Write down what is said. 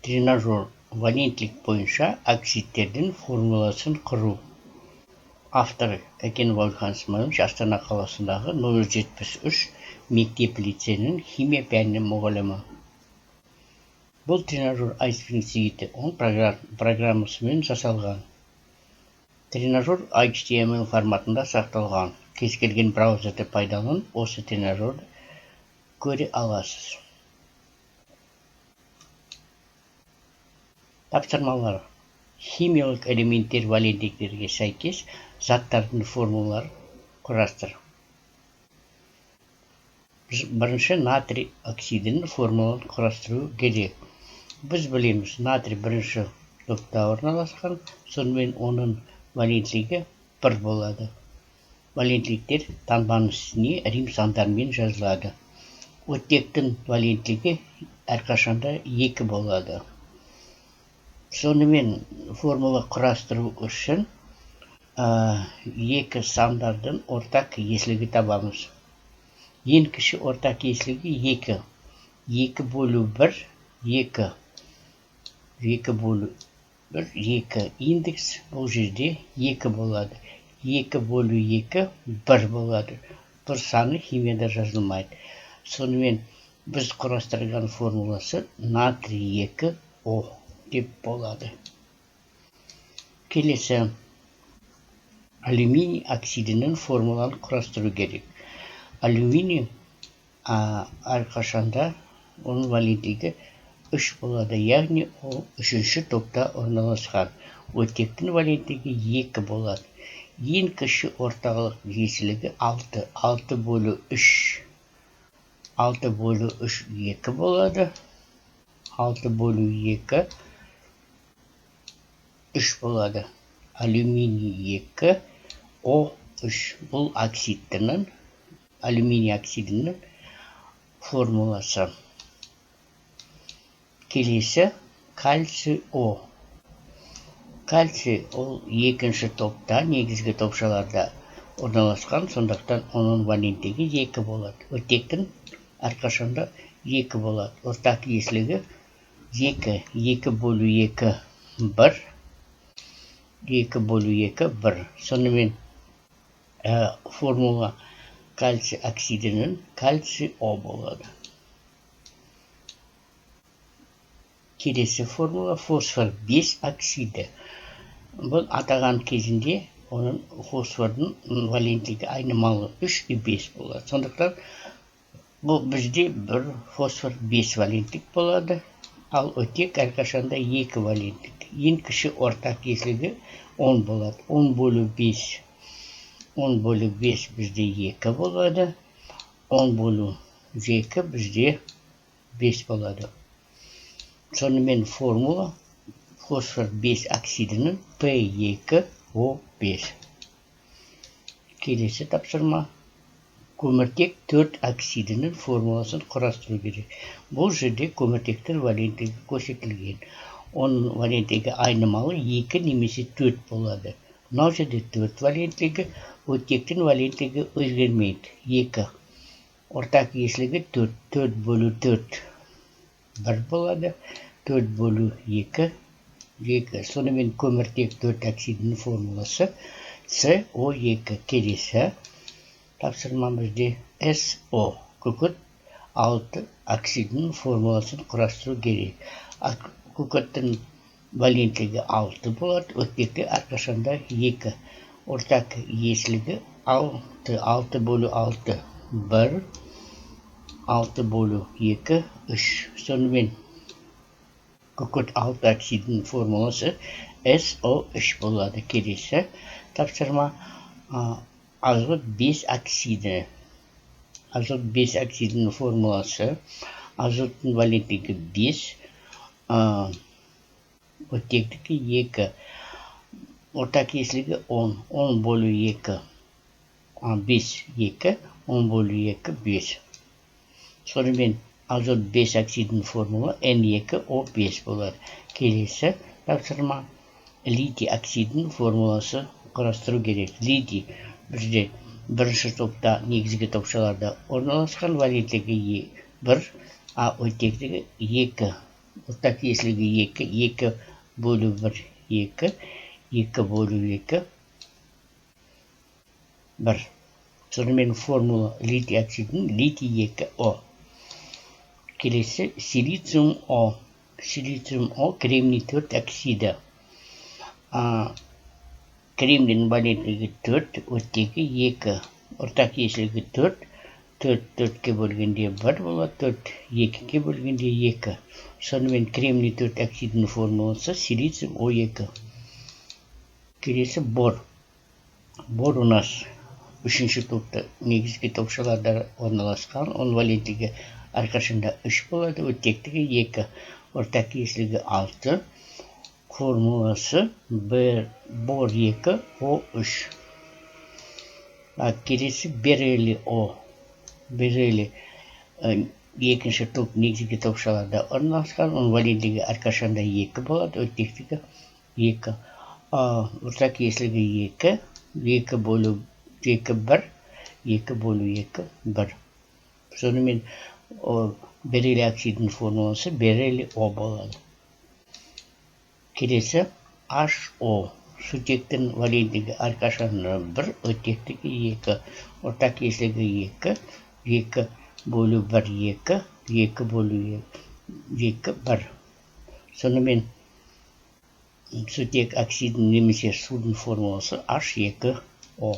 Тренажер валентлік бойынша оксидтердің формуласын құру. Авторы Кәкен Уәлихан Смайылович, Астана қаласындағы 073 мектеп лицейінің химия пәнінің мұғалімі. Бұл тренажер iSpring 10 программасымен жасалған. Тренажер HTML форматында сақталған. Кез келген браузерді пайдаланып, осы тренажерді көре аласыз. Тапсырмалар. Химиялық элементтер валентlikтерге сәйкес заттардың формулаларын құрастыр. Бірінші натрий оксидінің формуласын құрастыру керек. Біз білеміз, натрий бірінші топта орналасқан, сонымен оның валентлігі 1 болады. Валентliктер таңбаның үстіне рим сандарымен жазылады. Оттектің валентлігі әрқашанда 2 болады. Сонымен формула құрастыру үшін екі сандардың ортақ еслігі табамыз. Ең кіші ортақ еслігі 2. 2 бөлу 1, 2. 2 бөлу 1, 2. Индекс бұл жерде 2 болады. 2 бөлу 2, 1 болады. Бір саны химияда жазылмайды. Сонымен біз құрастырған формуласы натрий 2O деп болады. Келесі алюминий оксидінің формуланы құрастыру керек. Алюминий әрқашанда оның валентлігі 3 болады, яғни ол 3-ші топта орналасқан. Оттектің валентлігі 2 болады. Ең кіші орталық еслігі 6. 6 бөлу 3. 6 бөлу 3 2 болады. 6 бөлу 2 3 болады. Алюминий 2, O3. Бұл оксидінің, алюминий оксидінің формуласы. Келесі кальций O. Кальций ол екінші топта, негізгі топшаларда орналасқан, сондықтан оның валентлігі 2 болады. Оттектің әрқашанда 2 болады. Ортақ еслігі 2. 2 бөлу 2, 1. 2 бөлу 2, 1. Сонымен формула кальций оксидінің кальций О болады. Келесі формула фосфор 5 оксиді. Бұл атаған кезінде оның фосфордың валентлігі айнымалы 3 и 5 болады. Сондықтан бұл бізде бір фосфор 5 валентлік болады, ал оттек әрқашанда 2 валентлік. Ең кіші ортақ еслігі 10 болады. 10 бөлу 5. 10 бөлу 5 бізде 2 болады. 10 бөлу 2 бізде 5 болады. Сонымен формула фосфор 5 оксидінің P2O5. Келесі тапсырма. Көміртек 4 оксидінің формуласын құрастыру керек. Бұл жерде көміртектің валентлігі көрсетілген. Оның валентлігі айнымалы 2 немесе 4 болады. Мынау жерде 4 валентлігі, оттектің валентлігі өзгермейді. 2. Ортақ еслігі 4. 4 бөлу 4, 1 болады. 4 бөлу 2, 2. Сонымен көміртек 4 оксидінің формуласы CO2. Келесі тапсырмамызде SO. Күкірт 6 оксидінің формуласын құрастыру керек. Күкірттің валентлігі 6 болады, оттекті әрқашанда 2. Ортақ еслігі 6. 6 бөлу 6, 1. 6 бөлу 2, 3. Сонымен күкірт 6 оксидінің формуласы SO3 болады. Келесі тапсырма азот 5 оксиді. Азот 5 оксидінің формуласы азоттың валентлігі 5, оттектігі 2. Ортақ еслігі 10. 10 бөлу 2, 5, 2. 10 бөлу 2, 5. Сонымен азот 5 оксидінің формула N2O5 болады. Келесі тапсырма литий оксидінің формуласы құрастыру керек. Литий бізде бірінші топта, негізгі топшаларда орналасқан, валентлігі 1, а оттектігі 2. ортақ кесілігі 2, 2 бөлу 1, 2, 2 бөлу 2, 1. Сонымен формула литий оксидінің литий 2О. Келесі силициум О. Силициум О кремний 4 оксиді. Кремнийдің валенттілігі 4, оттегі 2. Ортақ кесілігі 4, 4 4-ке бөлгенде 1 болады, 4 2-ке бөлгенде 2. Сонымен кремний 4 оксидінің формуласы силициум О2. Келесі бор. Бор у нас үшінші топта негізгі топшаларда орналасқан. Оның валенттілігі әрқашанда 3 болады, оттектігі 2. Ортақ кесілігі 6. Формуласы бор 2 О3. Келесі берилий О. Берилий екінші топ негізгі топшаларда орналасқан. Оның валенттілігі әрқашанда 2 болады, оттектігі 2. Ортақ кесілігі 2, 2 бөлу 2 1, 2 бөлу 2 1. Сонымен берилий оксидінің формуласы берилий О болады. Келесі HO. Сутектің валенттілігі әрқашанда 1, оттектігі 2. Ортақ кесілігі 2, 2 бөлу 1 2, 2 бөлу 2 1. Сонымен сутек оксидінің немесе судың формуласы H2O.